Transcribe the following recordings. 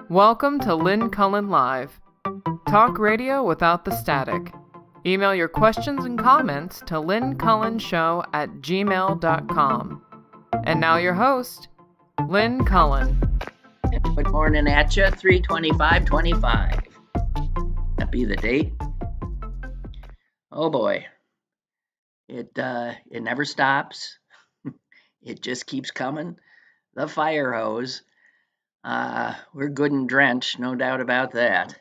Welcome to Lynn Cullen Live. Talk radio without the static. Email your questions and comments to lynncullenshow@gmail.com. And now your host, Lynn Cullen. Good morning at you, 3/25/25. That be the date. Oh boy. It never stops. It just keeps coming. The fire hose. We're good and drenched, no doubt about that.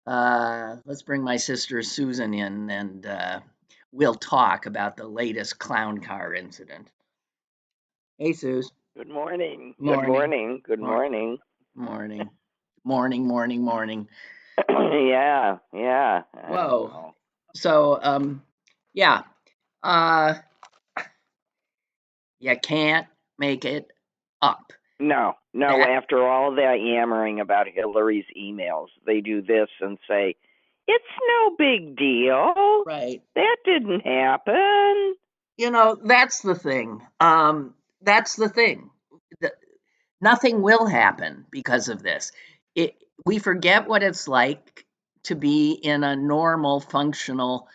Let's bring my sister Susan in, and we'll talk about the latest clown car incident. Hey, Suze. Good morning. Morning. Good morning. Good morning. Morning. Yeah. Whoa. So, yeah. You can't make it up. No. After all that yammering about Hillary's emails, they do this and say, it's no big deal. Right. That didn't happen. You know, that's the thing. Nothing will happen because of this. We forget what it's like to be in a normal, functional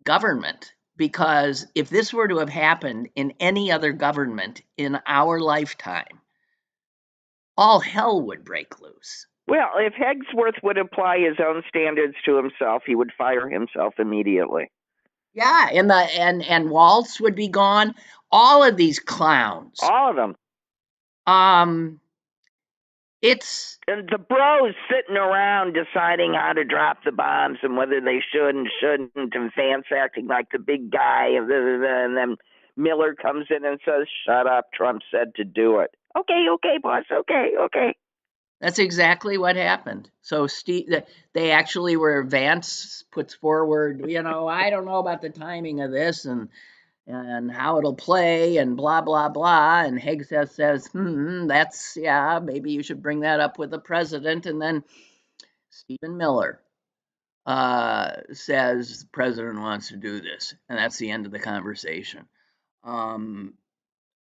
government. Because if this were to have happened in any other government in our lifetime, all hell would break loose. Well, if Hegsworth would apply his own standards to himself, he would fire himself immediately. Yeah, and Waltz would be gone. All of these clowns. All of them. And the bros sitting around deciding how to drop the bombs and whether they should and shouldn't, and Vance acting like the big guy, and then Miller comes in and says, shut up, Trump said to do it. Okay, boss, okay. That's exactly what happened. So they actually were, Vance puts forward, I don't know about the timing of this and how it'll play and blah, blah, blah. And Hegseth says, maybe you should bring that up with the president. And then Stephen Miller says the president wants to do this. And that's the end of the conversation.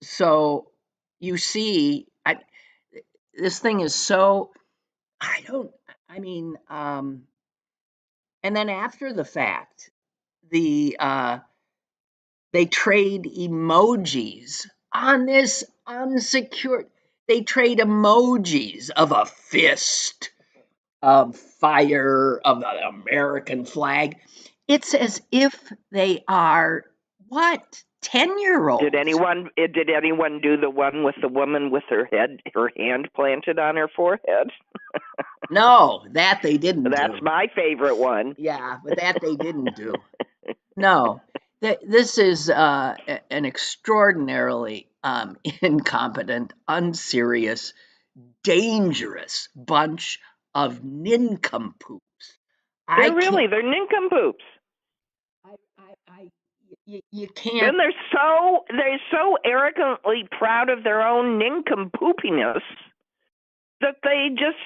So you see, this thing is so, and then after the fact, they trade emojis on this Unsecured. They trade emojis of a fist, of fire, of the American flag. It's as if they are, 10-year-olds. Did anyone do the one with the woman with her hand planted on her forehead? No, that they didn't do. That's my favorite one. Yeah, but that they didn't do. No. This is an extraordinarily incompetent, unserious, dangerous bunch of nincompoops. They're nincompoops. You can't. And they're so arrogantly proud of their own nincompoopiness that they just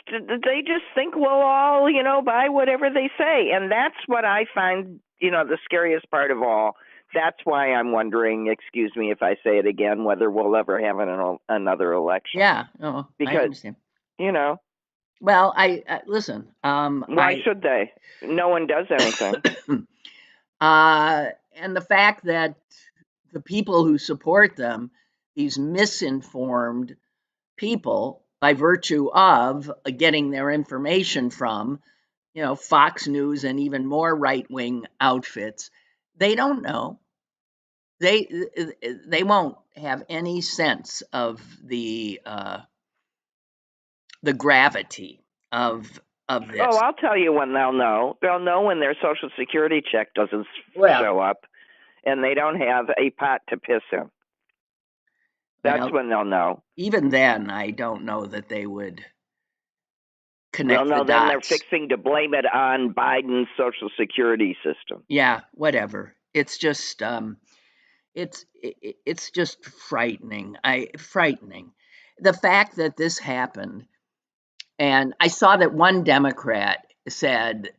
think we'll all, buy whatever they say. And that's what I find, the scariest part of all. That's why I'm wondering, excuse me if I say it again, whether we'll ever have another election. Yeah, because, I understand. Well, listen. Why should they? No one does anything. And the fact that the people who support them, these misinformed people, by virtue of getting their information from, Fox News and even more right-wing outfits, they don't know. They won't have any sense of the gravity of this. Oh, I'll tell you when they'll know. They'll know when their Social Security check doesn't show up and they don't have a pot to piss in. That's when they'll know. Even then, I don't know that they would connect the dots. Then they're fixing to blame it on Biden's Social Security system. Yeah, whatever. It's just it's just frightening. Frightening. The fact that this happened, and I saw that one Democrat said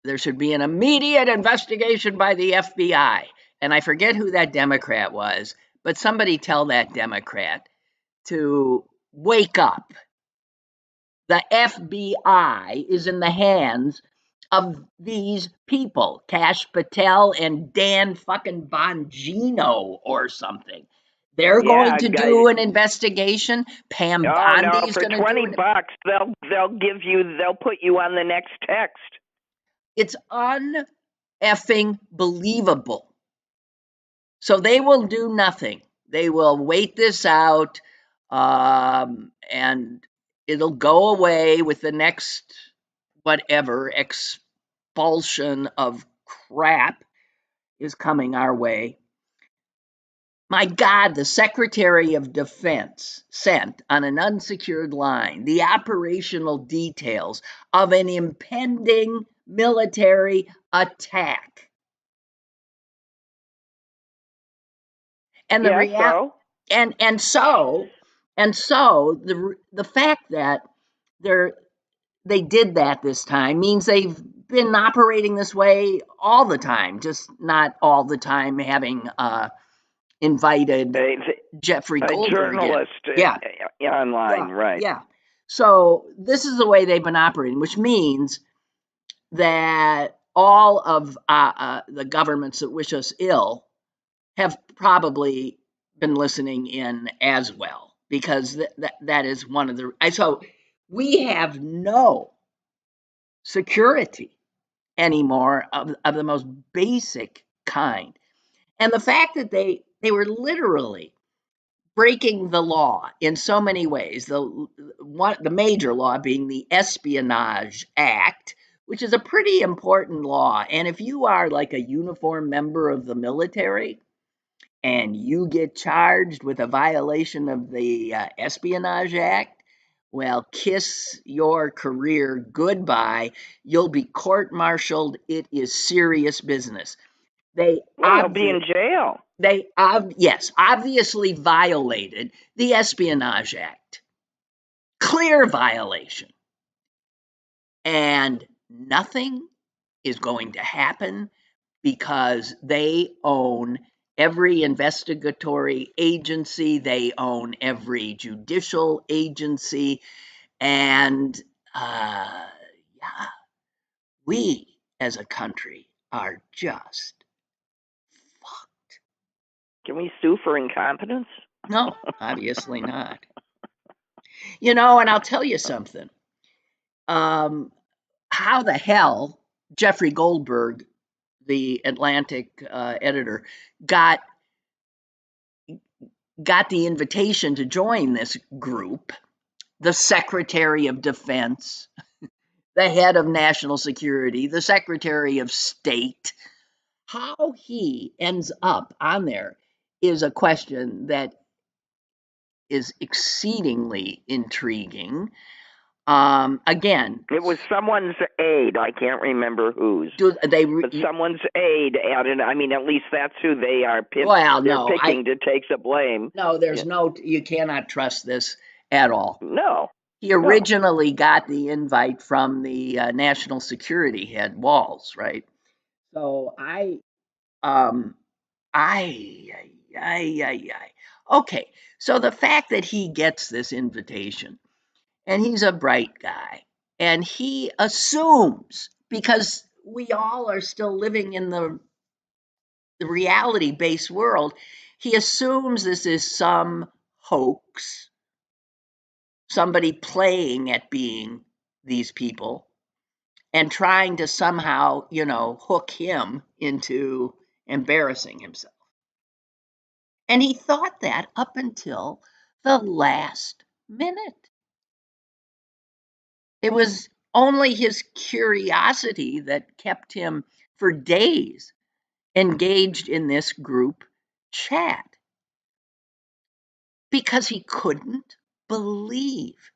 there should be an immediate investigation by the FBI. And I forget who that Democrat was, but somebody tell that Democrat to wake up. The FBI is in the hands of these people, Kash Patel and Dan fucking Bongino or something. They're going Yeah, to do an investigation. Pam oh no, Bondi's for going to do $20 they'll put you on the next text. It's un-effing believable. So they will do nothing. They will wait this out, and it'll go away with the next whatever expulsion of crap is coming our way. My God, the Secretary of Defense sent on an unsecured line the operational details of an impending military attack. And the the fact that they did that this time means they've been operating this way all the time, just not all the time having invited Jefferey a Goldberg journalist online, right? Yeah. So this is the way they've been operating, which means that all of the governments that wish us ill have probably been listening in as well, because that is one of the. So we have no security anymore of the most basic kind. And the fact that they were literally breaking the law in so many ways, the major law being the Espionage Act, which is a pretty important law. And if you are like a uniformed member of the military and you get charged with a violation of the Espionage Act, well, kiss your career goodbye. You'll be court-martialed. It is serious business. You'll be in jail. They obviously violated the Espionage Act. Clear violation. And nothing is going to happen because they own every investigatory agency, they own every judicial agency, and we as a country are just fucked. Can we sue for incompetence? No, obviously not. And I'll tell you something. How the hell Jefferey Goldberg, the Atlantic editor, got the invitation to join this group, the Secretary of Defense, the head of National Security, the Secretary of State. How he ends up on there is a question that is exceedingly intriguing. Again, it was someone's aide. I can't remember whose. But someone's aide added. I mean, at least that's who they are picking to take the blame. No, you cannot trust this at all. No. He originally got the invite from the national security head, Walls, right? So okay. So the fact that he gets this invitation, and he's a bright guy, and he assumes, because we all are still living in the reality-based world, he assumes this is some hoax, somebody playing at being these people and trying to somehow, hook him into embarrassing himself. And he thought that up until the last minute. It was only his curiosity that kept him for days engaged in this group chat, because he couldn't believe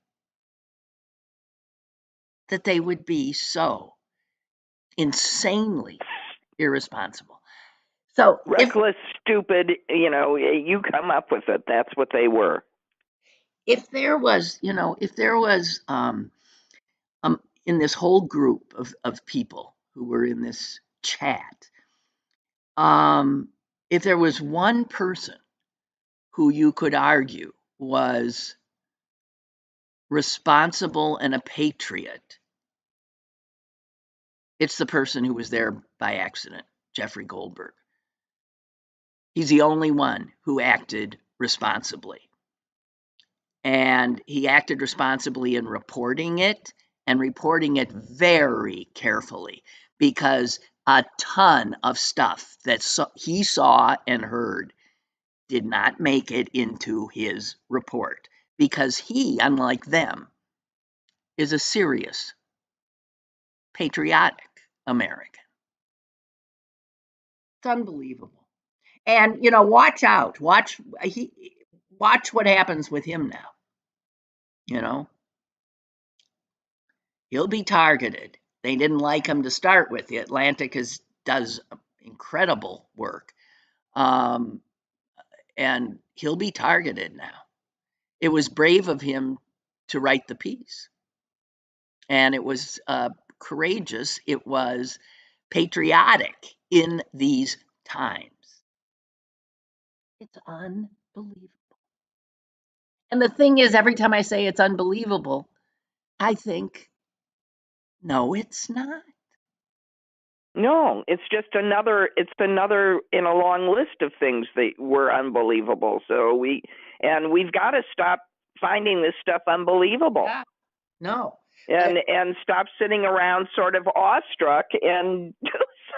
that they would be so insanely irresponsible. So reckless, stupid, you come up with it. That's what they were. If there was in this whole group of people who were in this chat, if there was one person who you could argue was responsible, and a patriot, it's the person who was there by accident, Jefferey Goldberg. He's the only one who acted responsibly. And he acted responsibly in reporting it, and reporting it very carefully, because a ton of stuff that he saw and heard did not make it into his report, because he, unlike them, is a serious, patriotic American. It's unbelievable. And, watch out. Watch what happens with him now. He'll be targeted. They didn't like him to start with. The Atlantic does incredible work. And he'll be targeted now. It was brave of him to write the piece. And it was courageous. It was patriotic in these times. It's unbelievable. And the thing is, every time I say it's unbelievable, I think, no, it's not. No, it's another in a long list of things that were unbelievable. So we've got to stop finding this stuff unbelievable. Yeah. No. And stop sitting around sort of awestruck and do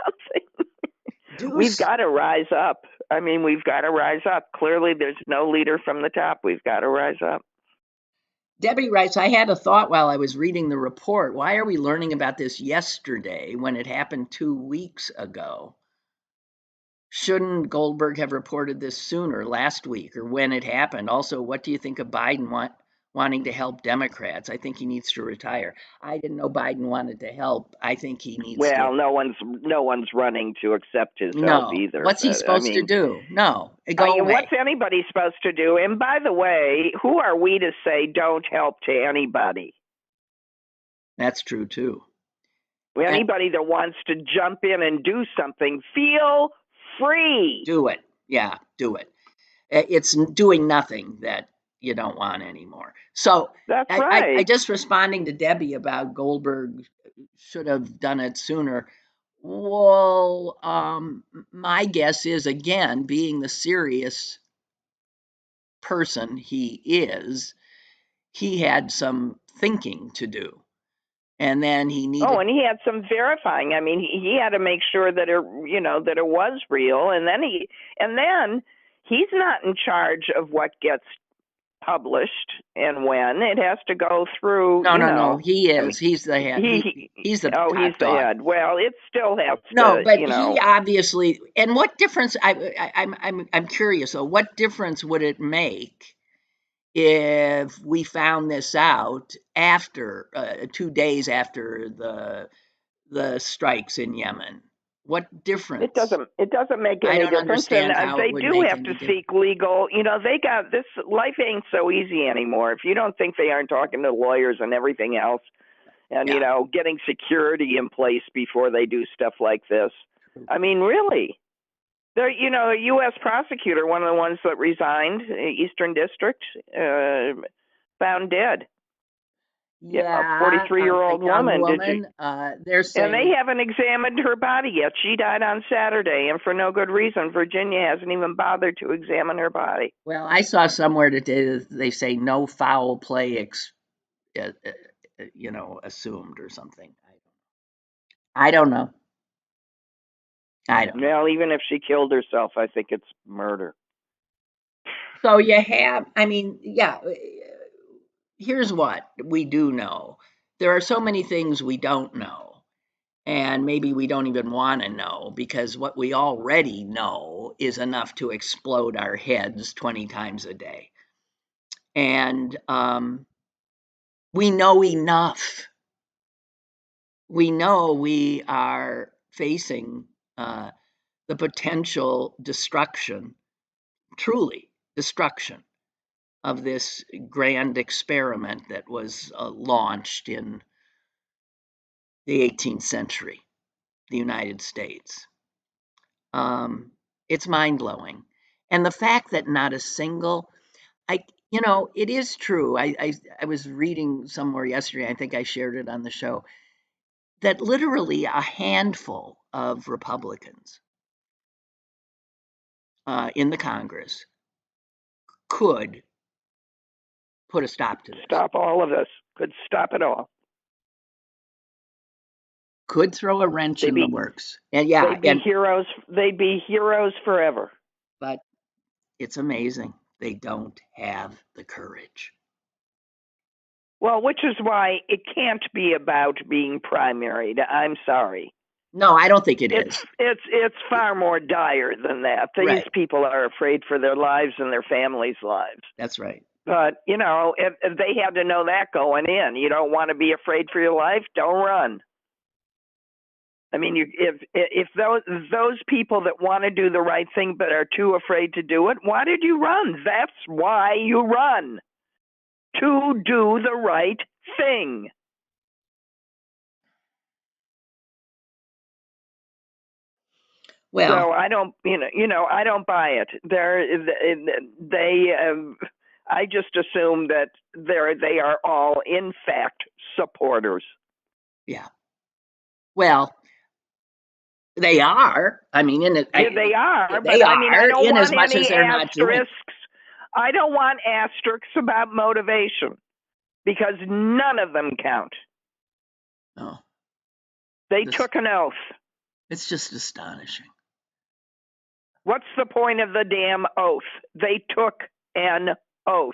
something. We've got to rise up. I mean, we've got to rise up. Clearly, there's no leader from the top. We've got to rise up. Debbie writes, I had a thought while I was reading the report. Why are we learning about this yesterday when it happened 2 weeks ago? Shouldn't Goldberg have reported this sooner, last week, or when it happened? Also, what do you think of Biden wanting to help Democrats? I think he needs to retire. I didn't know Biden wanted to help. I think he needs to. Well, no one's running to accept his help either. What's he supposed to do? No. Go away. What's anybody supposed to do? And by the way, who are we to say don't help to anybody? That's true, too. Anybody that wants to jump in and do something, feel free. Do it. Yeah, do it. It's doing nothing that you don't want anymore. So that's right. I just responding to Debbie about Goldberg should have done it sooner. Well, my guess is, again, being the serious person he is, he had some thinking to do. And then he needed. Oh, and he had some verifying. I mean, he had to make sure that it was real. And then he's not in charge of what gets published and when. It has to go through. No. He is. I mean, he's the head. He's the top he's dog. The head. Well, it still has to. No, but he obviously. And what difference? I'm curious though. What difference would it make if we found this out after 2 days after the strikes in Yemen? What difference? It doesn't make any difference. And they do have to seek legal. They got this. Life ain't so easy anymore. If you don't think they aren't talking to lawyers and everything else, and getting security in place before they do stuff like this. I mean, really. There, a U.S. prosecutor, one of the ones that resigned, Eastern District, found dead. Yeah, a 43-year-old woman. They're saying, and they haven't examined her body yet. She died on Saturday, and for no good reason. Virginia hasn't even bothered to examine her body. Well, I saw somewhere today that they say no foul play, assumed or something. I don't know. Well, even if she killed herself, I think it's murder. So you have, here's what we do know. There are so many things we don't know, and maybe we don't even want to know, because what we already know is enough to explode our heads 20 times a day. And we know enough. We know we are facing the potential destruction, truly destruction, of this grand experiment that was launched in the 18th century, the United States. It's mind-blowing. And the fact that not a single, it is true. I was reading somewhere yesterday, I think I shared it on the show, that literally a handful of Republicans in the Congress could put a stop to this. Stop all of this. Could stop it all. Could throw a wrench in the works. And they'd be heroes. They'd be heroes forever. But it's amazing. They don't have the courage. Well, which is why it can't be about being primaried. I'm sorry. No, I don't think it is. It's far more dire than that. These people are afraid for their lives and their families' lives. That's right. But, if they had to know that going in, you don't want to be afraid for your life, don't run. I mean, if those people that want to do the right thing but are too afraid to do it, why did you run? That's why you run. To do the right thing. Well, so I don't, I don't buy it. I just assume that they are all in fact supporters. Yeah. Well, they are. I mean, they are. They but are. I mean, I don't in want as much any as they're not doing. I don't want asterisks about motivation because none of them count. No. They took an oath. It's just astonishing. What's the point of the damn oath? They took an oath.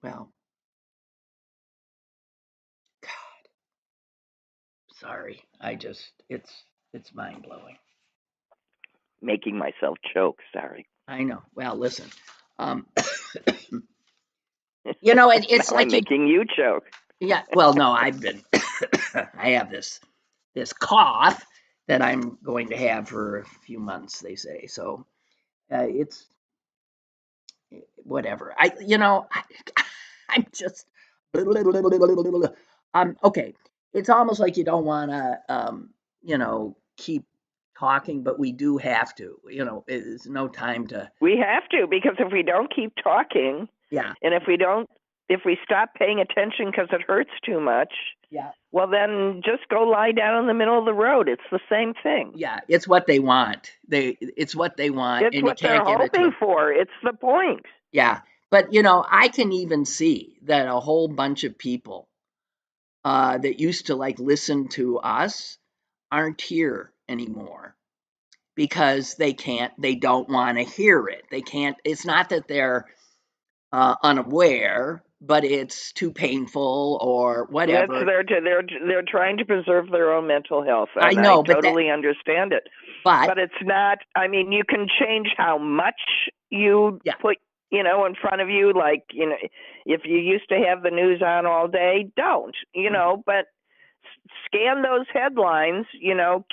Well, God, sorry. It's mind blowing. Making myself choke. Sorry. I know. Well, listen. It's like I'm making you choke. Yeah. Well, no, I've been. I have this cough that I'm going to have for a few months. They say so. It's whatever. I'm just. Okay. It's almost like you don't want to, keep talking, but we do have to. It's no time to. We have to, because if we don't keep talking, yeah, and if we stop paying attention because it hurts too much, yeah, well then just go lie down in the middle of the road. It's the same thing. Yeah, it's what they want. It's what they want. It's and what you can't they're give it to hoping them. for. It's the point. Yeah, but I can even see that a whole bunch of people that used to listen to us aren't here anymore because they don't want to hear it. They can't. It's not that they're unaware, but it's too painful or whatever. They're trying to preserve their own mental health. And I know, I totally understand it. But it's not. I mean, you can change how much you put in front of you. Like, if you used to have the news on all day, don't. But scan those headlines.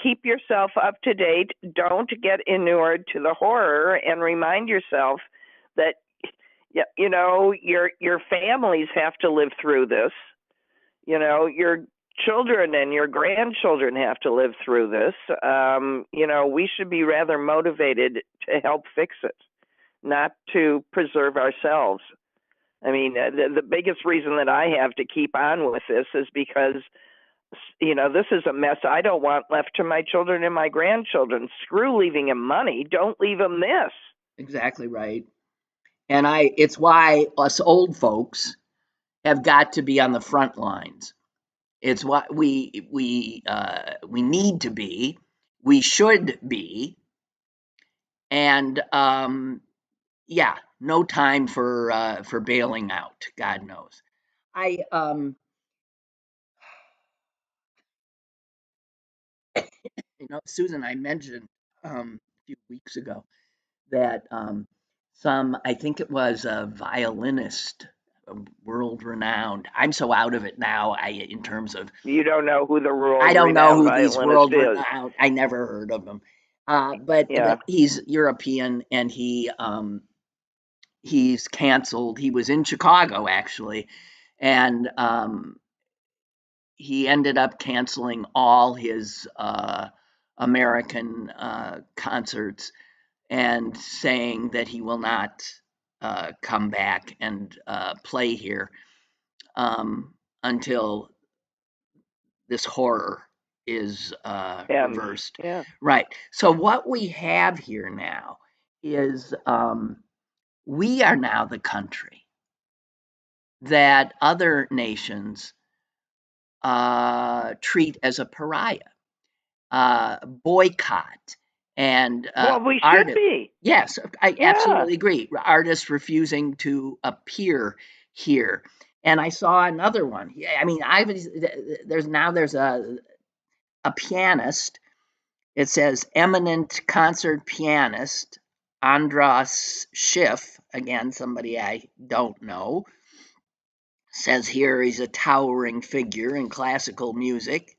Keep yourself up to date. Don't get inured to the horror, and remind yourself that your families have to live through this. Your children and your grandchildren have to live through this. We should be rather motivated to help fix it, not to preserve ourselves. I mean, the biggest reason that I have to keep on with this is because, this is a mess I don't want left to my children and my grandchildren. Screw leaving them money. Don't leave them this. Exactly right. And it's why us old folks have got to be on the front lines. It's what we need to be. We should be. And no time for bailing out. God knows. Susan, I mentioned a few weeks ago that I think it was a violinist, world renowned. I'm so out of it now. In terms of you don't know who the world. I don't know who these world is. renowned. I never heard of him. But he's European, and he's canceled. He was in Chicago actually, and he ended up canceling all his American concerts and saying that he will not come back and play here until this horror is reversed. Yeah. Right. So what we have here now is we are now the country that other nations treat as a pariah, boycott, and Well, we should be. Yes, I Yeah. absolutely agree. Artists refusing to appear here. And I saw another one. I mean, there's a pianist. It says eminent concert pianist Andras Schiff, again somebody I don't know, says here he's a towering figure in classical music.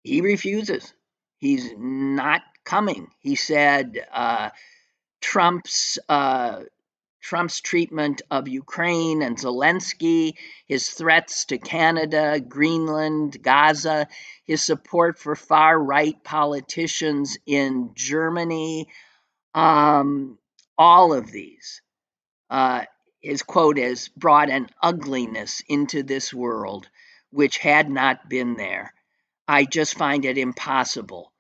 He refuses. He's not coming. He said Trump's treatment of Ukraine and Zelensky, his threats to Canada, Greenland, Gaza, his support for far-right politicians in Germany, all of these. His quote is, brought an ugliness into this world which had not been there. I just find it impossible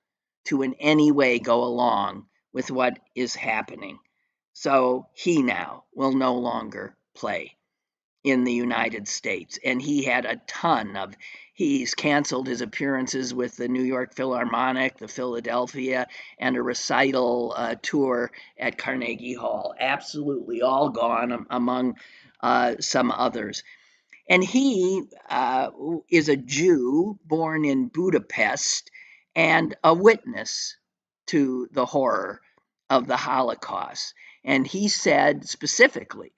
to in any way go along with what is happening. So he now will no longer play in the United States. And he's canceled his appearances with the New York Philharmonic, the Philadelphia, and a recital tour at Carnegie Hall. Absolutely all gone, among some others. And he is a Jew born in Budapest and a witness to the horror of the Holocaust. And he said specifically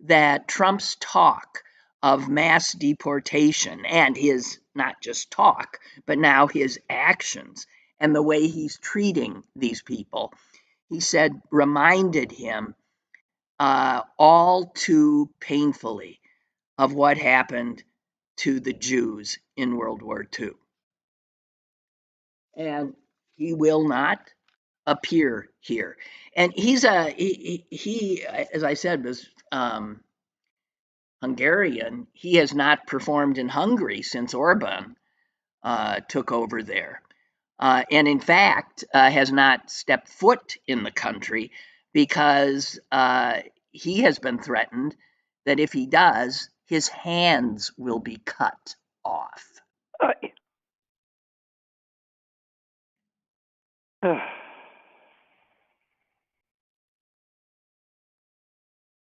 that Trump's talk of mass deportation and his not just talk, but now his actions and the way he's treating these people, he said, reminded him all too painfully of what happened to the Jews in World War II. And he will not appear here. And he as I said, was Hungarian. He has not performed in Hungary since Orban took over there. And in fact, has not stepped foot in the country because he has been threatened that if he does, his hands will be cut off.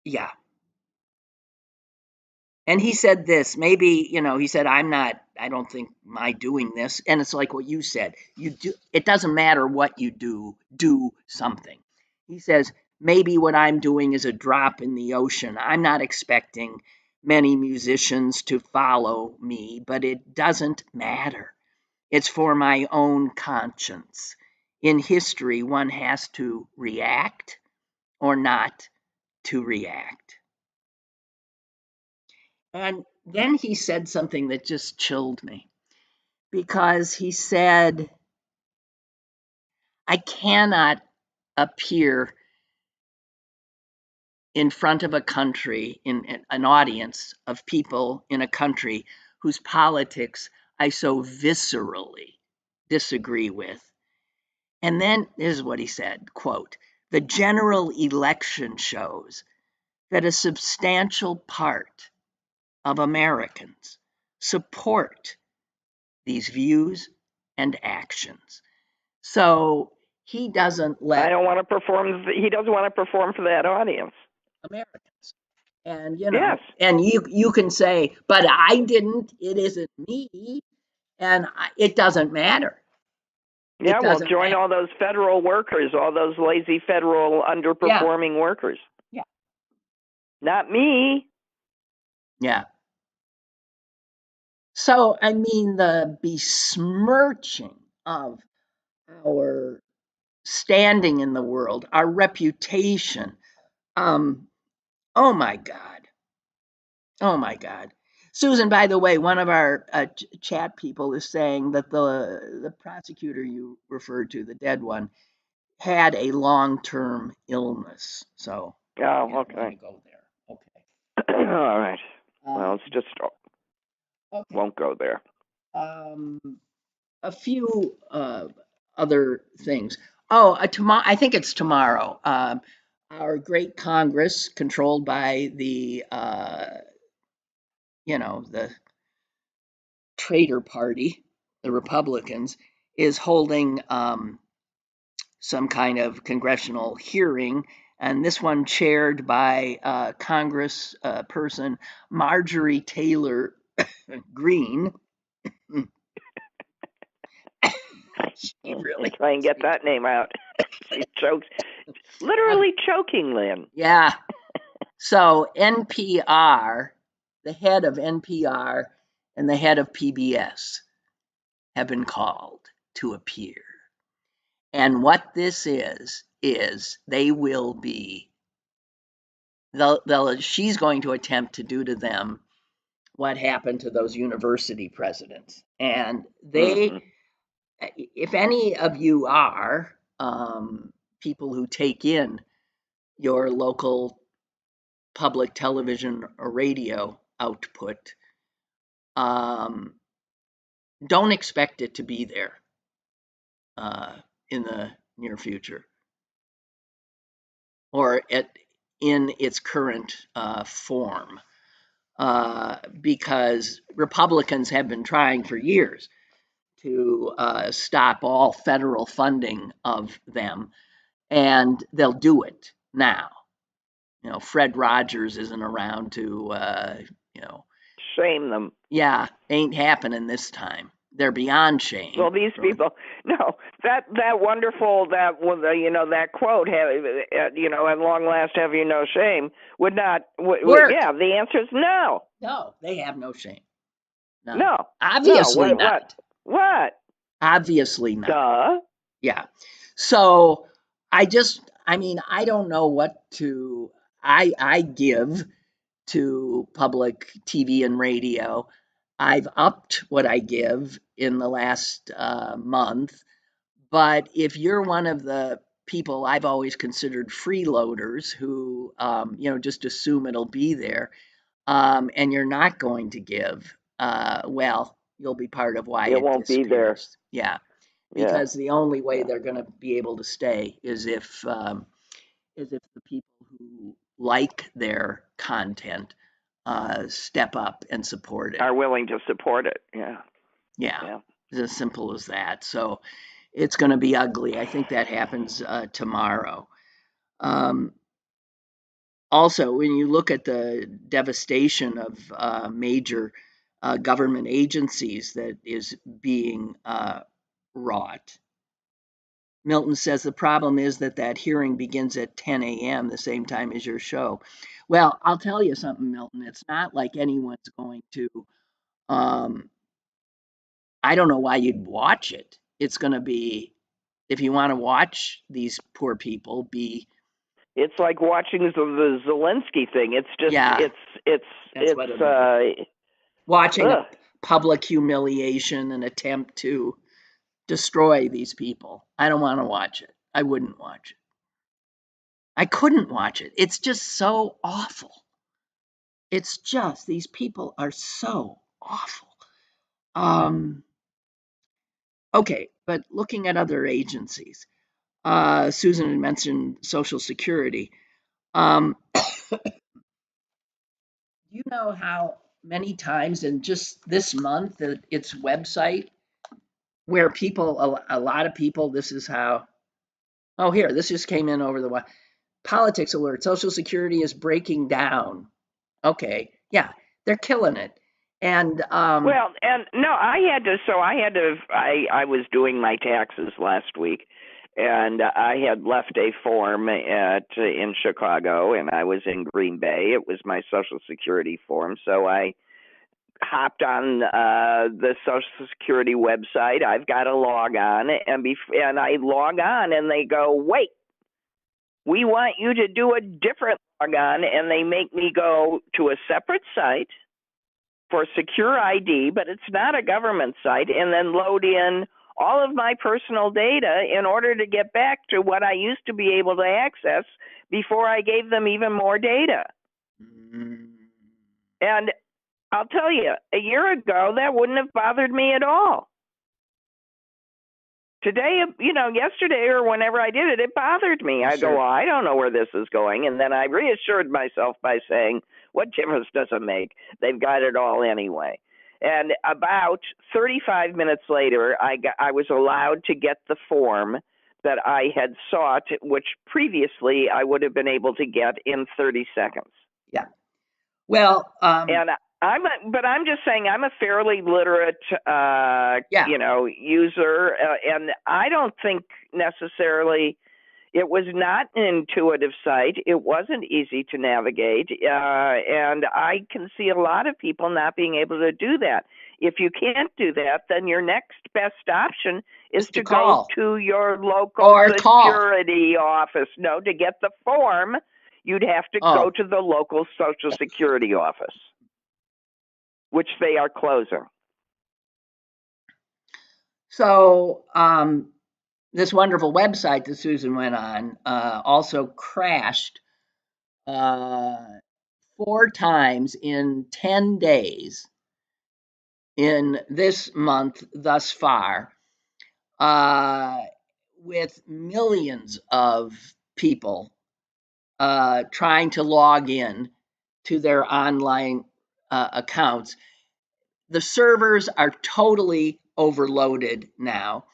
Yeah. And he said this, maybe, he said, I don't think my doing this. And it's like what you said, it doesn't matter what you do something. He says, maybe what I'm doing is a drop in the ocean. I'm not expecting many musicians to follow me, but it doesn't matter. It's for my own conscience. In history, one has to react or not to react. And then he said something that just chilled me, because he said, I cannot appear in front of a country, in an audience of people in a country whose politics I so viscerally disagree with. And then this is what he said, quote, the general election shows that a substantial part of Americans support these views and actions. So he doesn't let he doesn't want to perform for that audience. Americans. And Yes. and you can say, but I didn't, it isn't me, and it doesn't matter. Yeah, well, join all those federal workers, all those lazy federal underperforming workers. Yeah. Not me. Yeah. So, I mean, the besmirching of our standing in the world, our reputation. Oh my God. Oh my God. Susan, by the way, one of our chat people is saying that the prosecutor you referred to, the dead one, had a long-term illness. So Oh, I don't want okay. to go there. Okay. All right. Well, it's just Okay. won't go there. A few other things. Oh, tomorrow. I think it's tomorrow. Our great Congress, controlled by the the traitor party, the Republicans, is holding some kind of congressional hearing, and this one chaired by Congress person Marjorie Taylor Greene. She really try and get that name out. She chokes, literally choking Lynn. Yeah. So NPR, the head of NPR and the head of PBS have been called to appear. And what this is they will be, she's going to attempt to do to them what happened to those university presidents. And they, if any of you are people who take in your local public television or radio output, don't expect it to be there in the near future or in its current form, because Republicans have been trying for years to stop all federal funding of them, and they'll do it now. Fred Rogers isn't around to, shame them. Yeah, ain't happening this time. They're beyond shame. Well, these people, no, that wonderful, that quote, at long last have you no shame, would not work. Yeah, the answer is no. No, they have no shame. No. Obviously no. not. What? Obviously not. Duh. Yeah. So I don't know what I give to public TV and radio. I've upped what I give in the last month. But if you're one of the people I've always considered freeloaders who, just assume it'll be there, and you're not going to give, well, you'll be part of why it won't disappears. Be there. Yeah, because the only way they're going to be able to stay is if the people who like their content step up and support it. Are willing to support it. Yeah. Yeah. It's as simple as that. So it's going to be ugly. I think that happens tomorrow. Also, when you look at the devastation of major government agencies that is being wrought, Milton says the problem is that hearing begins at 10 a.m., the same time as your show. Well, I'll tell you something, Milton. It's not like anyone's going to, I don't know why you'd watch it. It's going to be, if you want to watch these poor people be. It's like watching the Zelensky thing. It's just, it's watching a public humiliation and attempt to destroy these people. I don't want to watch it. I wouldn't watch it. I couldn't watch it. It's just so awful. It's just, these people are so awful. Okay, but looking at other agencies, Susan had mentioned Social Security. Do you know how many times in just this month its website, where people, a lot of people, this is how, this just came in over the wire. Politics alert, Social Security is breaking down. Okay, yeah, they're killing it. And I was doing my taxes last week, and I had left a form in Chicago, and I was in Green Bay. It was my Social Security form, so I hopped on the Social Security website. I've got to log on, and I log on, and they go, wait, we want you to do a different log on, and they make me go to a separate site, for secure ID, but it's not a government site, and then load in all of my personal data in order to get back to what I used to be able to access before I gave them even more data. And I'll tell you, a year ago, that wouldn't have bothered me at all. Today, yesterday or whenever I did it, it bothered me. I go, well, I don't know where this is going. And then I reassured myself by saying, what difference does it make? They've got it all anyway. And about 35 minutes later, I was allowed to get the form that I had sought, which previously I would have been able to get in 30 seconds. Yeah. Well, and I'm just saying I'm a fairly literate, user, and I don't think necessarily it was not an intuitive site. It wasn't easy to navigate, and I can see a lot of people not being able to do that. If you can't do that, then your next best option is to go to your local security office. No, to get the form, you'd have to go to the local Social Security office, which they are closing. So this wonderful website that Susan went on also crashed 4 times in 10 days in this month thus far, with millions of people trying to log in to their online accounts. The servers are totally overloaded now.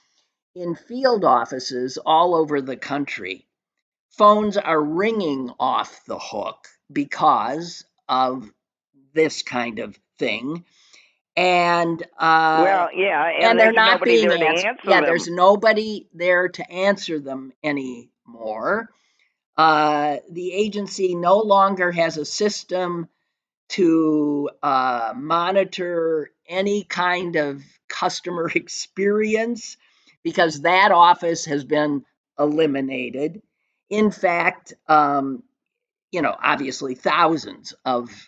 In field offices all over the country, phones are ringing off the hook because of this kind of thing. And and they're not being answered. Yeah, there's nobody there to answer them anymore. The agency no longer has a system to monitor any kind of customer experience because that office has been eliminated. In fact, obviously thousands of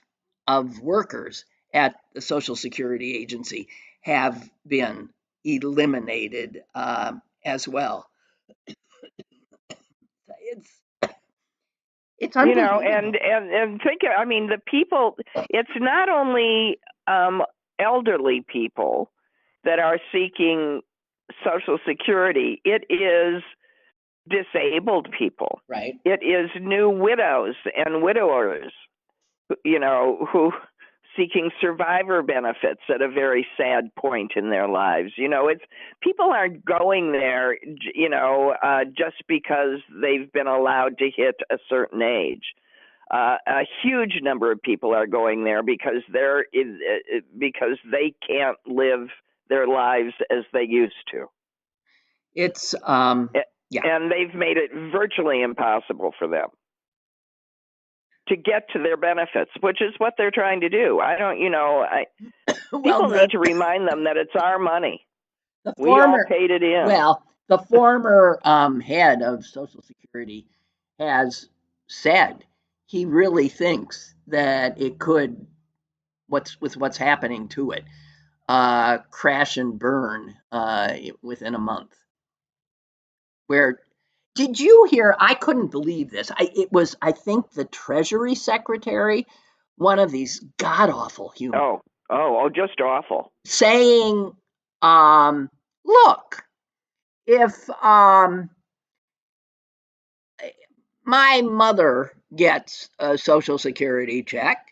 workers at the Social Security Agency have been eliminated as well. It's unbelievable. And think, I mean, the people, it's not only elderly people that are seeking Social Security, it is disabled people. Right. It is new widows and widowers, who seeking survivor benefits at a very sad point in their lives. It's people aren't going there, just because they've been allowed to hit a certain age. A huge number of people are going there because because they can't live their lives as they used to. It's and they've made it virtually impossible for them to get to their benefits, which is what they're trying to do. People need to remind them that it's our money. We all paid it in. Well, the former head of Social Security has said he really thinks that it could, with what's happening to it, crash and burn within a month. Did you hear? I couldn't believe this. It was, I think, the Treasury Secretary, one of these god-awful humans. Just awful. Saying, look, if my mother gets a Social Security check,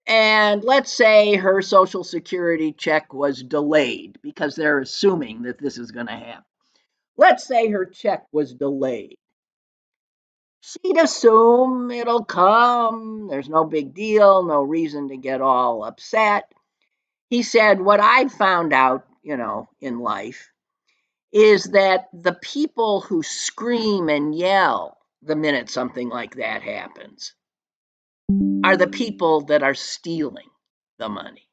and let's say her Social Security check was delayed because they're assuming that this is going to happen. Let's say her check was delayed. She'd assume it'll come. There's no big deal, no reason to get all upset. He said, what I've found out, in life is that the people who scream and yell the minute something like that happens are the people that are stealing the money.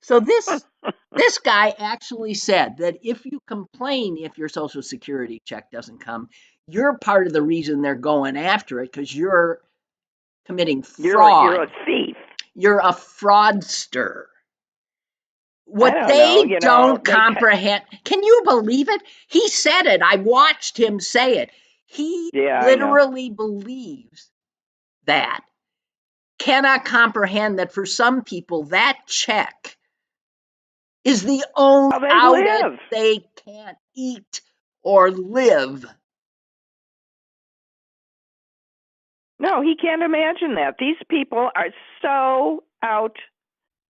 So this guy actually said that if you complain if your Social Security check doesn't come, you're part of the reason they're going after it because you're committing fraud. You're a thief. you're a fraudster. What I don't they know, you know, don't comprehend, can you believe it? He said it. I watched him say it. He Yeah, I know. literally believes that, cannot comprehend that for some people that check is the only How they outlet live. they can't eat or live. No, he can't imagine that. These people are so out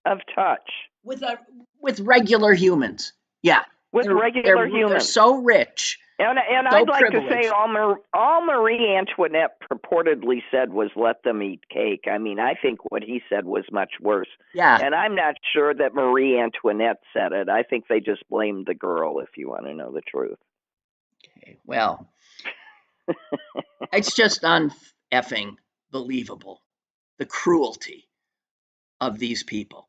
of touch With regular humans. Yeah. with regular They're humans. so rich. And So I'd like to say privileged. all Marie Antoinette purportedly said was let them eat cake. I mean, I think what he said was much worse. Yeah. And I'm not sure that Marie Antoinette said it. I think they just blamed the girl, if you want to know the truth. Okay, well, it's just un-effing believable, the cruelty of these people.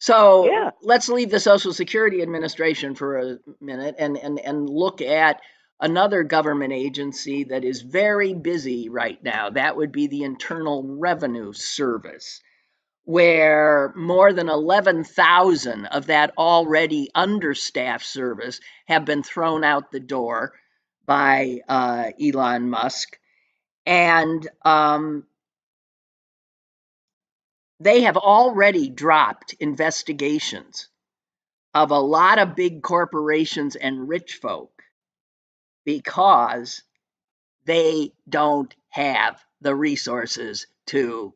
So Yeah. let's leave the Social Security Administration for a minute and look at another government agency that is very busy right now. That would be the Internal Revenue Service, where more than 11,000 of that already understaffed service have been thrown out the door by Elon Musk. And they have already dropped investigations of a lot of big corporations and rich folk because they don't have the resources to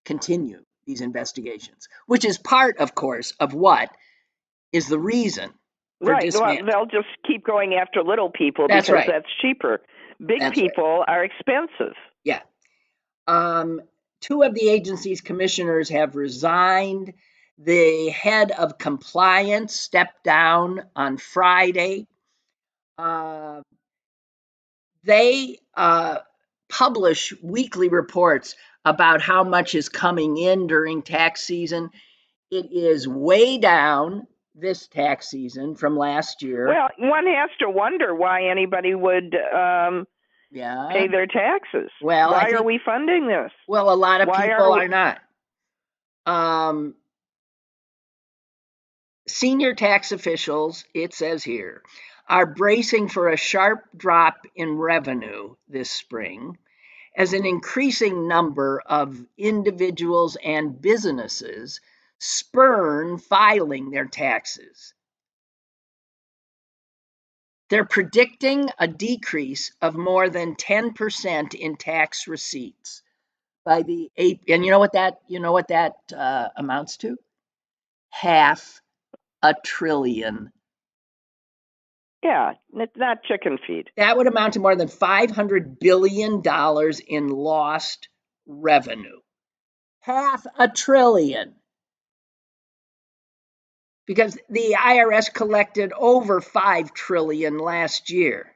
continue these investigations, which is part, of course, of what is the reason for Right. Well, dismantling. they'll just keep going after little people That's because right. that's cheaper. Big That's people are expensive. Yeah. Two of the agency's commissioners have resigned. The head of compliance stepped down on Friday. They publish weekly reports about how much is coming in during tax season. It is way down this tax season from last year. Well, one has to wonder why anybody would pay their taxes. Well, why are we funding this? Well, a lot of Why people are are not. Senior tax officials, it says here, are bracing for a sharp drop in revenue this spring as an increasing number of individuals and businesses spurn filing their taxes. They're predicting a decrease of more than 10% in tax receipts by the and you know what that amounts to? $500 billion. Yeah, it's not chicken feed. That would amount to more than $500 billion in lost revenue. $500 billion. Because the IRS collected over $5 trillion last year.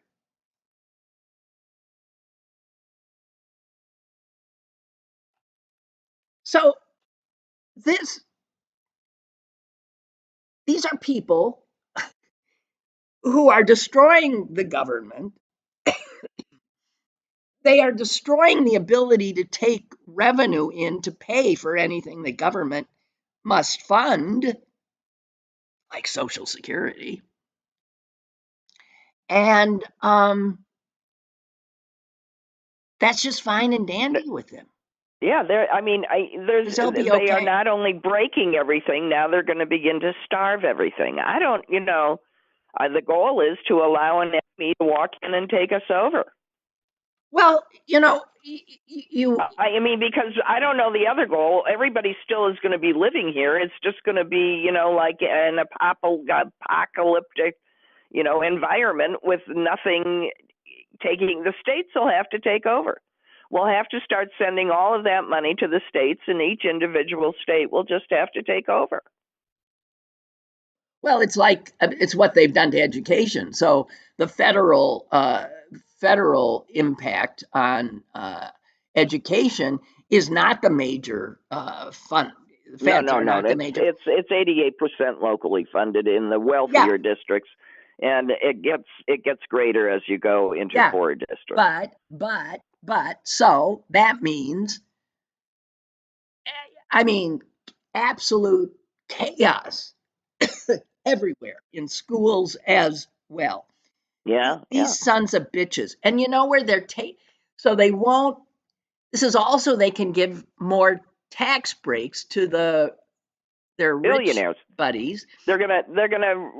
So these are people who are destroying the government. They are destroying the ability to take revenue in to pay for anything the government must fund, like Social Security. And that's just fine and dandy with them. Yeah, they are not only breaking everything, now they're going to begin to starve everything. I don't, the goal is to allow an enemy to walk in and take us over. Well, because I don't know the other goal. Everybody still is going to be living here. It's just going to be, like an apocalyptic, environment with nothing taking. The states will have to take over. We'll have to start sending all of that money to the states, and each individual state will just have to take over. Well, it's what they've done to education. So the federal impact on education is not the major fund. No. It's 88% locally funded in the wealthier districts, and it gets greater as you go into poorer districts. But so that means I mean, absolute chaos everywhere, in schools as well. Yeah, These sons of bitches. And you know where they're so they won't. This is also, they can give more tax breaks to their rich billionaires. buddies, They're gonna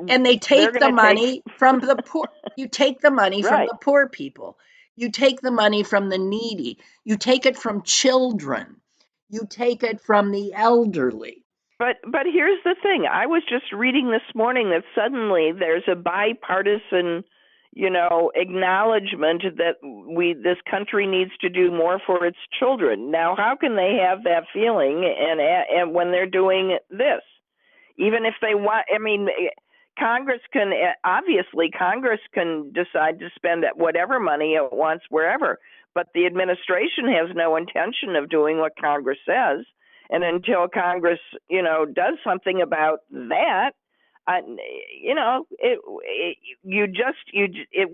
and they they're take the gonna money from the poor. You take the money from Right. the poor people. You take the money from the needy. You take it from children. You take it from the elderly. But here's the thing. I was just reading this morning that suddenly there's a bipartisan, acknowledgement that this country needs to do more for its children. Now, how can they have that feeling and when they're doing this? Even if they want, Congress can decide to spend whatever money it wants wherever, but the administration has no intention of doing what Congress says. And until Congress, does something about that,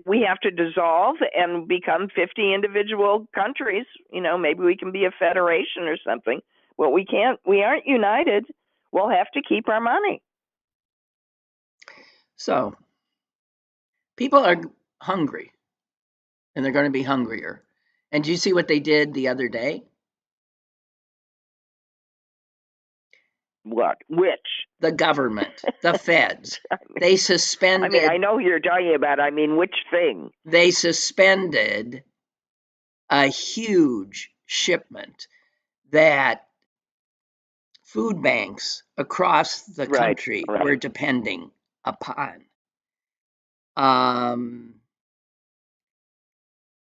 we have to dissolve and become 50 individual countries. Maybe we can be a federation or something. Well, we can't. We aren't united. We'll have to keep our money. So people are hungry, and they're going to be hungrier. And do you see what they did the other day? What? Which? The government, the feds. They suspended. I know who you're talking about. Which thing? They suspended a huge shipment that food banks across the country were depending upon.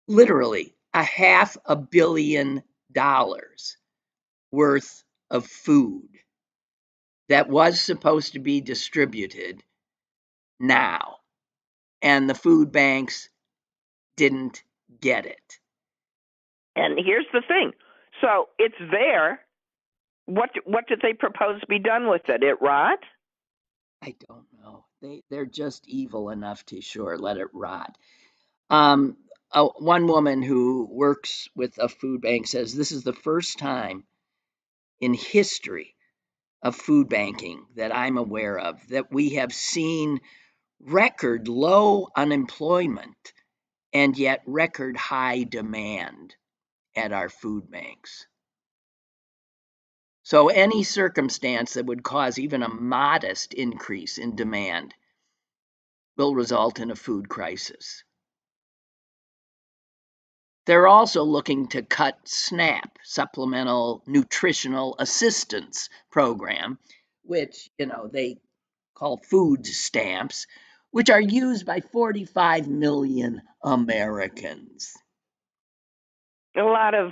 Literally $500 million worth of food that was supposed to be distributed now, and the food banks didn't get it. And here's the thing. So it's there. What did they propose to be done with it? It rot? I don't know. They're just evil enough to let it rot. One woman who works with a food bank says this is the first time in history of food banking that I'm aware of that we have seen record low unemployment and yet record high demand at our food banks. So any circumstance that would cause even a modest increase in demand will result in a food crisis. They're also looking to cut SNAP, Supplemental Nutritional Assistance Program, which, they call food stamps, which are used by 45 million Americans. A lot of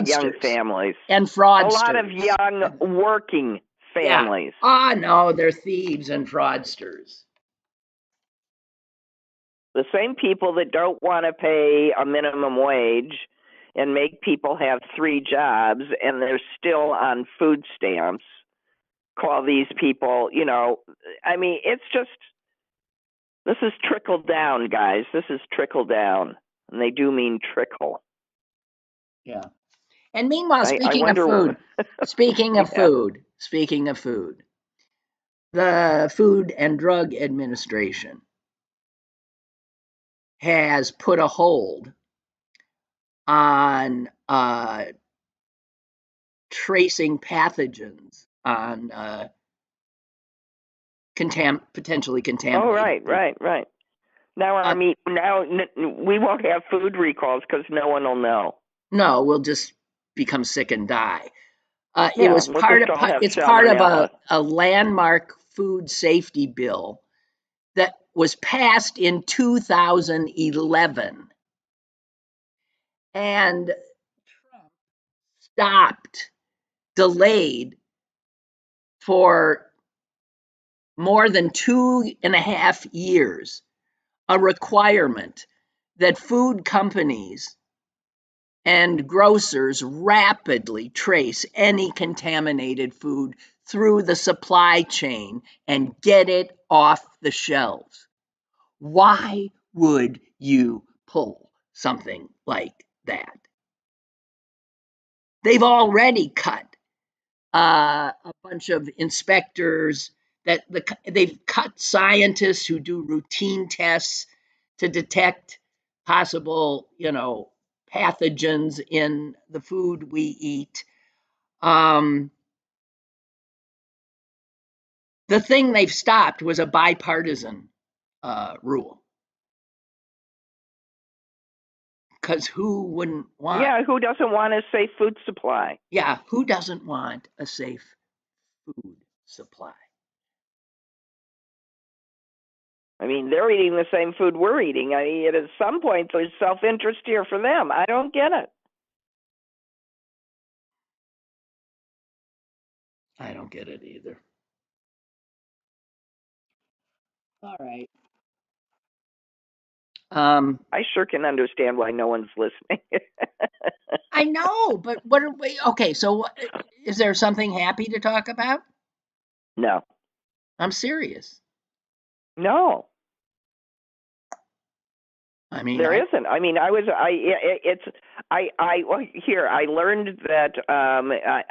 young families. And fraudsters. A lot of young working families. Yeah. No, they're thieves and fraudsters. The same people that don't want to pay a minimum wage and make people have 3 jobs and they're still on food stamps call these people, it's just, this is trickle down, guys. This is trickle down. And they do mean trickle. Yeah. And meanwhile, speaking of food, the Food and Drug Administration has put a hold on tracing pathogens on potentially contaminated. Oh, right. Now we won't have food recalls because no one will know. No, we'll just become sick and die. It was part of a landmark food safety bill that was passed in 2011. And Trump delayed for more than 2.5 years a requirement that food companies and grocers rapidly trace any contaminated food through the supply chain and get it off the shelves. Why would you pull something like that? They've already cut a bunch of inspectors that they've cut scientists who do routine tests to detect possible, pathogens in the food we eat. The thing they've stopped was a bipartisan rule. Because who wouldn't want? Yeah, who doesn't want a safe food supply? Yeah, who doesn't want a safe food supply? I mean, they're eating the same food we're eating. I mean, at some point, there's self-interest here for them. I don't get it. I don't get it either. All right. I sure can understand why no one's listening. I know, but what are we? Okay, so is there something happy to talk about? No. I'm serious. No. I mean, There isn't. I mean, I learned that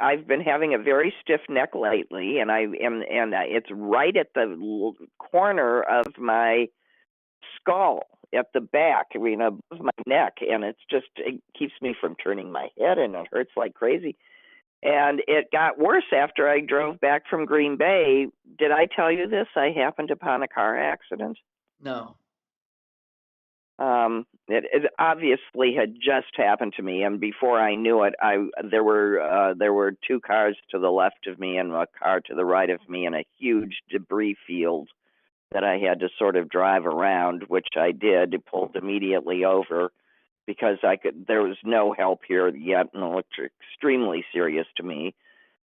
I've been having a very stiff neck lately, and it's right at the corner of my skull at the back, above my neck, and it keeps me from turning my head, and it hurts like crazy. And it got worse after I drove back from Green Bay. Did I tell you this? I happened upon a car accident. no. It obviously had just happened to me, and before I knew it, there were two cars to the left of me and a car to the right of me, and a huge debris field that I had to sort of drive around, which I did. It pulled immediately over because there was no help here yet, and it looked extremely serious to me.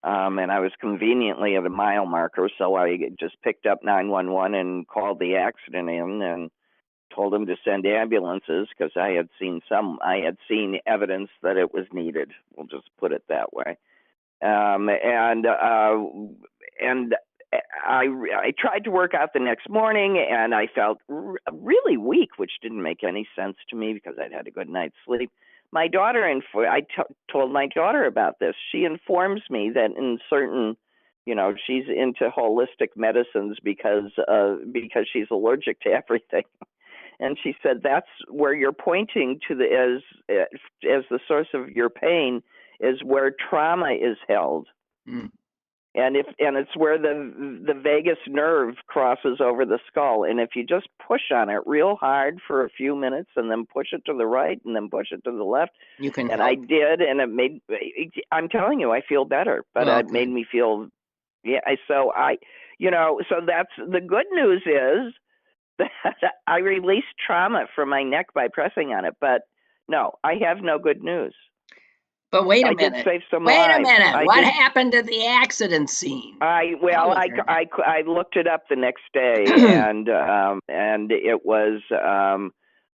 And I was conveniently at a mile marker, so I just picked up 911 and called the accident in and told them to send ambulances because I had seen evidence that it was needed. We'll just put it that way. And I tried to work out the next morning, and I felt really weak, which didn't make any sense to me because I'd had a good night's sleep. My daughter, told my daughter about this. She informs me that in certain, she's into holistic medicines because she's allergic to everything. And she said that's where you're pointing to as the source of your pain is where trauma is held. Mm. And it's where the vagus nerve crosses over the skull, and if you just push on it real hard for a few minutes, and then push it to the right, and then push it to the left, You can. and help. I did, and it made. I'm telling you, I feel better, but it made me feel. Yeah, so so that's the good news is that I released trauma from my neck by pressing on it, but no, I have no good news. But wait a minute. I did save some wait lives. a minute. What happened to the accident scene? I looked it up the next day, and it was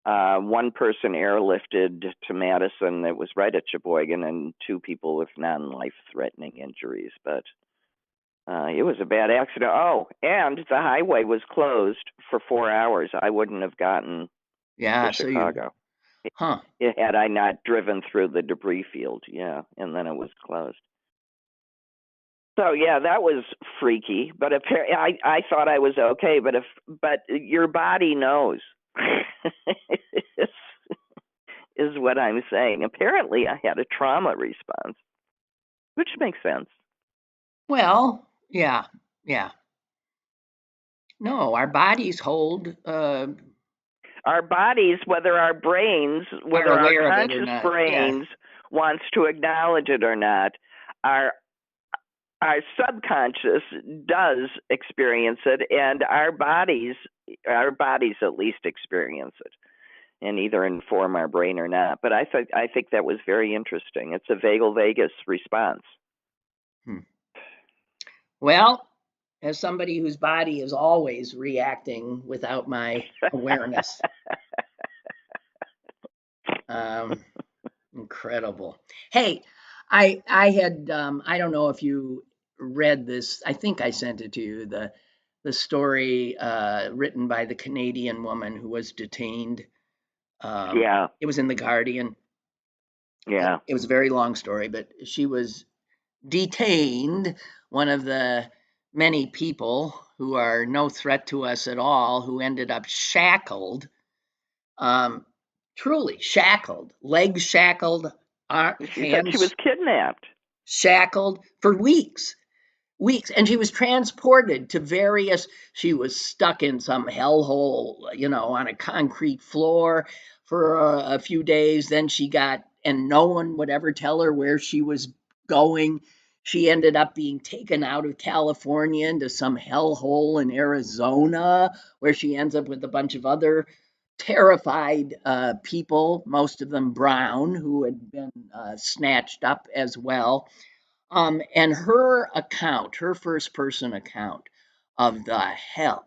one person airlifted to Madison. It was right at Sheboygan, and two people with non-life-threatening injuries. But it was a bad accident. Oh, and the highway was closed for 4 hours. I wouldn't have gotten to Chicago. Had I not driven through the debris field, and then it was closed. So yeah, that was freaky. But I thought I was okay. But your body knows, is what I'm saying. Apparently, I had a trauma response, which makes sense. Well, yeah. No, our bodies hold. Our bodies, whether our conscious brains wants to acknowledge it or not, our subconscious does experience it, and our bodies at least experience it, and either inform our brain or not. But I think that was very interesting. It's a vagal vagus response. Well, as somebody whose body is always reacting without my awareness. Incredible. Hey, I had I don't know if you read this. I think I sent it to you. The story written by the Canadian woman who was detained. It was in The Guardian. Yeah. It was a very long story, but she was detained one of the many people who are no threat to us at all, who ended up shackled, truly shackled, legs shackled, She said she was hands kidnapped. shackled for weeks. And she was transported to she was stuck in some hellhole, on a concrete floor for a few days. Then and no one would ever tell her where she was going. She ended up being taken out of California into some hellhole in Arizona, where she ends up with a bunch of other terrified people, most of them brown, who had been snatched up as well. And her first person account of the hell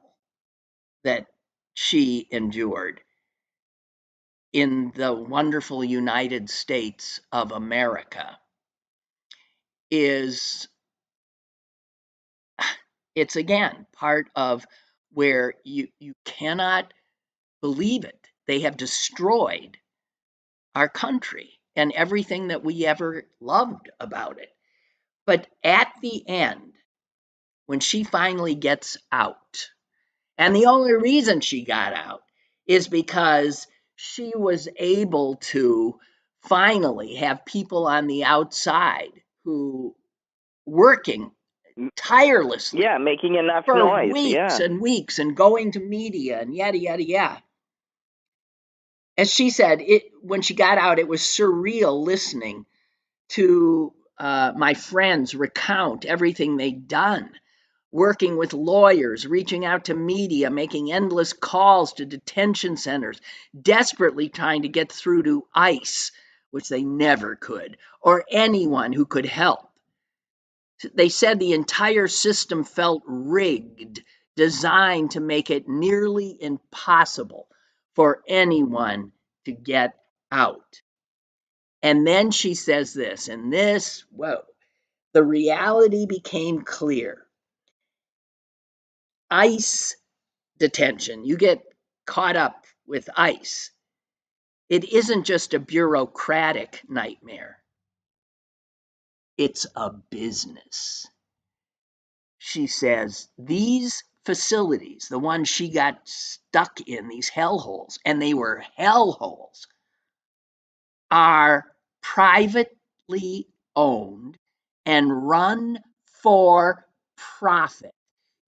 that she endured in the wonderful United States of America it's again part of where you cannot believe it. They have destroyed our country and everything that we ever loved about it. But at the end, when she finally gets out, and the only reason she got out is because she was able to finally have people on the outside who working tirelessly, making enough for noise, weeks and weeks, and going to media and yada yada yada. As she said, when she got out, it was surreal listening to my friends recount everything they'd done, working with lawyers, reaching out to media, making endless calls to detention centers, desperately trying to get through to ICE, which they never could, or anyone who could help. They said the entire system felt rigged, designed to make it nearly impossible for anyone to get out. And then she says this, and this, whoa, the reality became clear. ICE detention, you get caught up with ICE. It isn't just a bureaucratic nightmare. It's a business. She says these facilities, the ones she got stuck in, these hellholes, and they were hellholes, are privately owned and run for profit.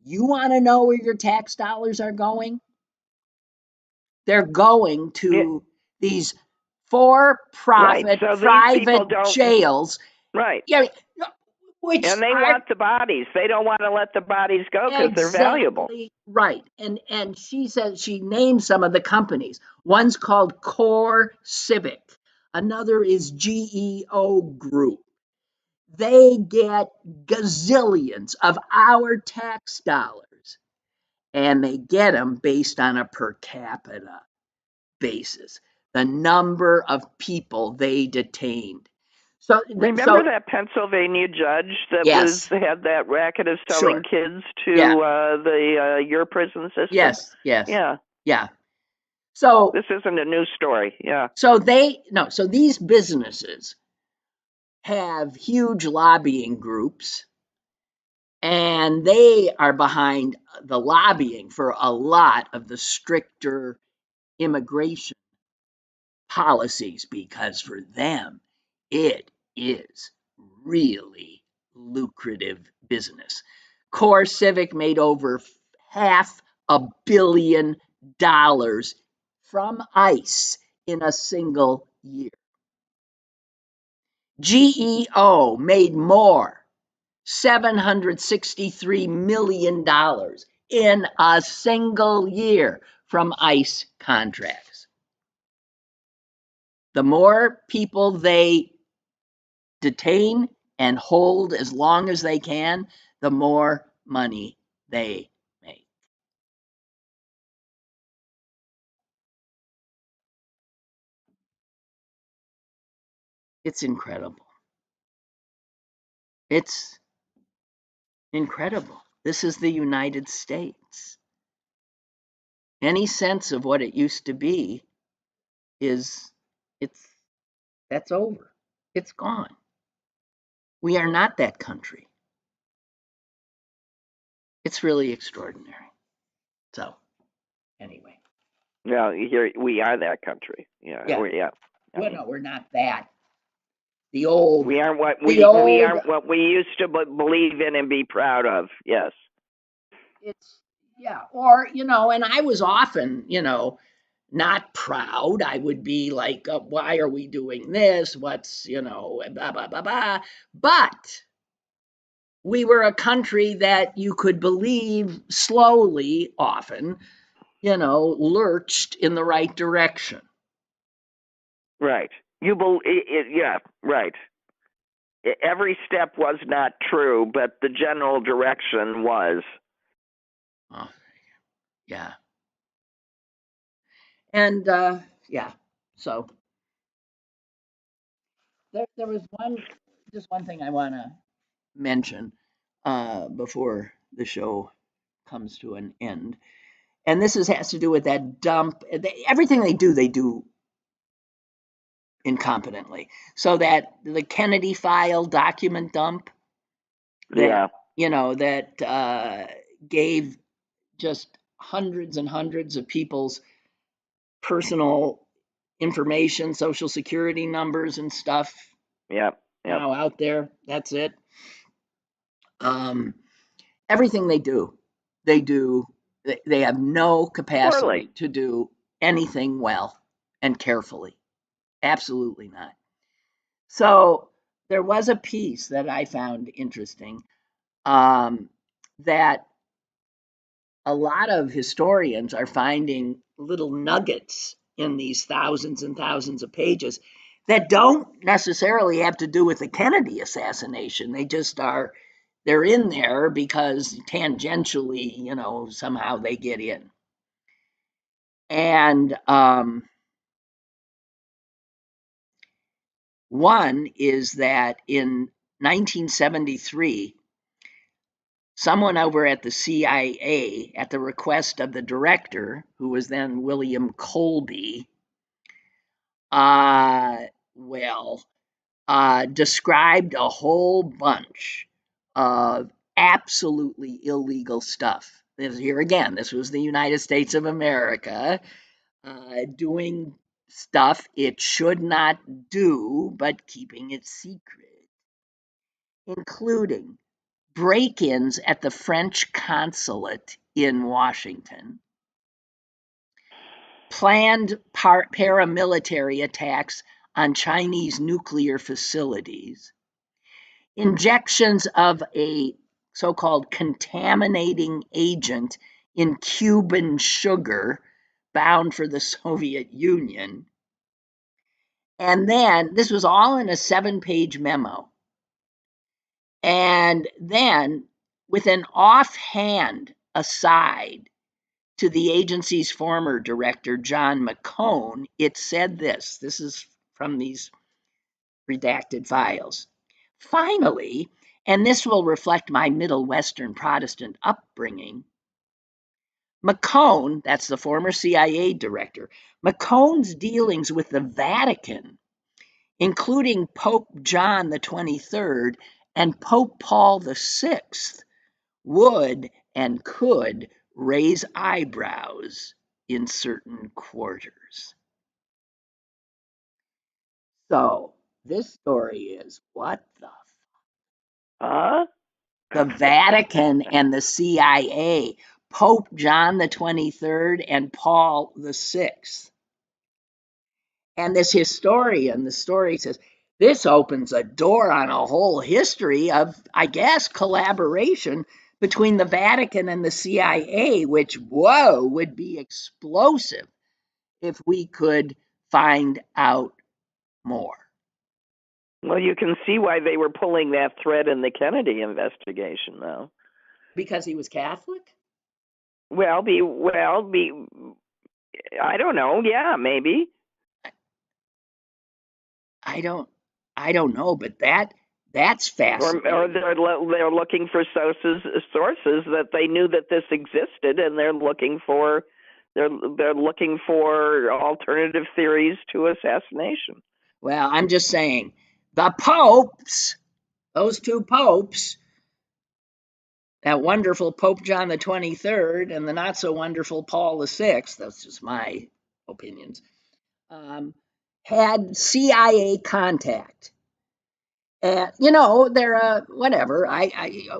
You want to know where your tax dollars are going? They're going to these for-profit private jails. Right. Yeah, and they want the bodies. They don't want to let the bodies go because they're valuable. Right. And she says she named some of the companies. One's called Core Civic. Another is GEO Group. They get gazillions of our tax dollars, and they get them based on a per capita basis, the number of people they detained. So remember that Pennsylvania judge that had that racket of selling kids to your prison system? Yes. Yeah. So this isn't a new story. Yeah. So these businesses have huge lobbying groups, and they are behind the lobbying for a lot of the stricter immigration policies, because for them it is really lucrative business. Core Civic made over $500 million from ICE in a single year. GEO made more, $763 million in a single year from ICE contracts. The more people they detain and hold as long as they can, the more money they make. It's incredible. It's incredible. This is the United States. Any sense of what it used to be that's over. It's gone. We are not that country. It's really extraordinary. So, anyway. Well, here we are that country. Yeah. Yeah. I mean, No, we're not that. The old. we aren't what we aren't what we used to believe in and be proud of. Yes. It's or and I was often not proud. I would be like, why are we doing this? What's blah blah blah blah. But we were a country that you could believe slowly, often, lurched in the right direction. Right. Yeah. Right. Every step was not true, but the general direction was. Oh, yeah. And so there was one thing I want to mention before the show comes to an end, and this has to do with that dump. Everything they do incompetently. So that the Kennedy file document dump, that gave just hundreds and hundreds of people's personal information, social security numbers and stuff. Out there. That's it. Everything they do, they have no capacity Poorly. to do anything well and carefully. Absolutely not. So there was a piece that I found interesting, that a lot of historians are finding little nuggets in these thousands and thousands of pages that don't necessarily have to do with the Kennedy assassination. They just they're in there because tangentially, somehow they get in. And one is that in 1973, someone over at the CIA, at the request of the director, who was then William Colby, described a whole bunch of absolutely illegal stuff. Here again, this was the United States of America doing stuff it should not do, but keeping it secret, including break-ins at the French consulate in Washington, planned paramilitary attacks on Chinese nuclear facilities, injections of a so-called contaminating agent in Cuban sugar bound for the Soviet Union. And then this was all in a 7-page memo. And then, with an offhand aside to the agency's former director, John McCone, it said this. This is from these redacted files. Finally, and this will reflect my Middle Western Protestant upbringing, McCone, that's the former CIA director, McCone's dealings with the Vatican, including Pope John the 23rd and Pope Paul VI, would and could raise eyebrows in certain quarters. So this story is, what the the Vatican and the CIA, Pope John the 23rd and Paul VI. And this historian, the story says, this opens a door on a whole history of, I guess, collaboration between the Vatican and the CIA, which, would be explosive if we could find out more. Well, you can see why they were pulling that thread in the Kennedy investigation, though. Because he was Catholic? I don't know. Yeah, maybe. I don't know, but that's fascinating. Or they're looking for sources that they knew that this existed, and they're looking for alternative theories to assassination. Well, I'm just saying, the popes those two popes, that wonderful Pope John the 23rd and the not so wonderful Paul the 6th, that's just my opinions, had CIA contact. And they're whatever.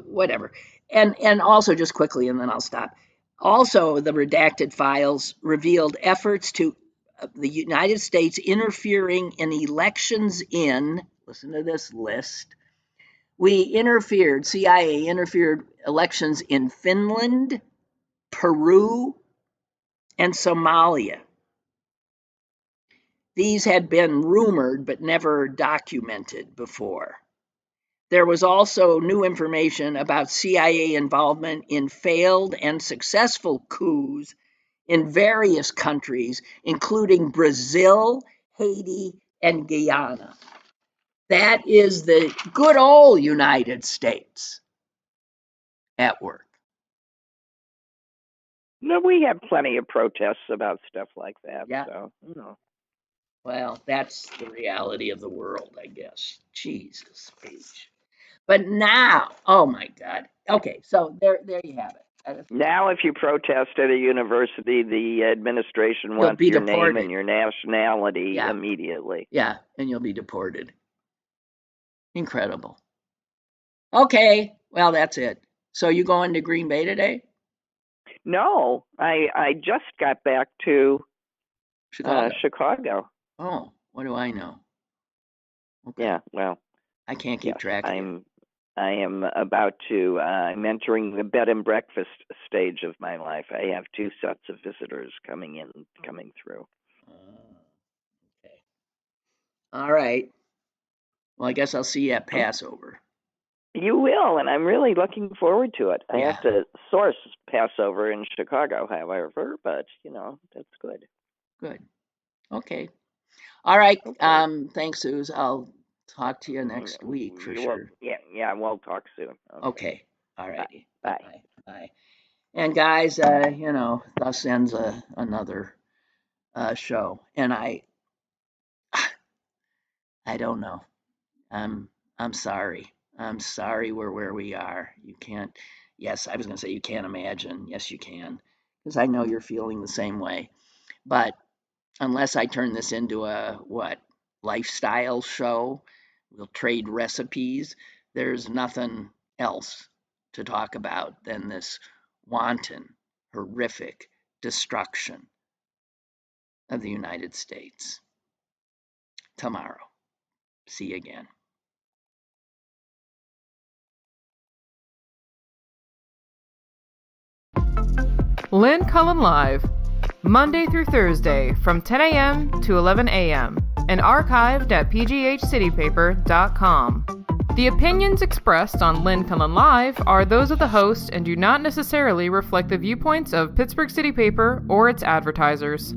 Whatever. And also, just quickly, and then I'll stop. Also, the redacted files revealed efforts to the United States interfering in elections in, listen to this list. CIA interfered elections in Finland, Peru, and Somalia. These had been rumored but never documented before. There was also new information about CIA involvement in failed and successful coups in various countries, including Brazil, Haiti, and Guyana. That is the good old United States at work. No, we have plenty of protests about stuff like that. Yeah. So, Well, that's the reality of the world, I guess. Jesus H. But now, oh my God. Okay, so there you have it. Now, if you protest at a university, the administration wants your name and your nationality immediately. Yeah, and you'll be deported. Incredible. Okay, well, that's it. So you going to Green Bay today? No, I just got back to Chicago. Oh, what do I know? Okay. Yeah, well, I can't keep track of it. I am about to, I'm entering the bed and breakfast stage of my life. I have 2 sets of visitors coming through. Okay. All right. Well, I guess I'll see you at Passover. You will, and I'm really looking forward to it. I have to source Passover in Chicago, however, but, that's good. Good. Okay. All right. Okay. Thanks, Suze. I'll talk to you next week for sure. Yeah, we'll talk soon. Okay. All righty. Bye. Bye. And guys, thus ends another show. And I don't know. I'm sorry. I'm sorry we're where we are. You can't. Yes, I was going to say you can't imagine. Yes, you can, because I know you're feeling the same way. But unless I turn this into a lifestyle show, we'll trade recipes. There's nothing else to talk about than this wanton, horrific destruction of the United States. Tomorrow. See you again. Lynn Cullen Live, Monday through Thursday from 10 a.m. to 11 a.m. and archived at pghcitypaper.com. The opinions expressed on Lynn Cullen Live are those of the host and do not necessarily reflect the viewpoints of Pittsburgh City Paper or its advertisers.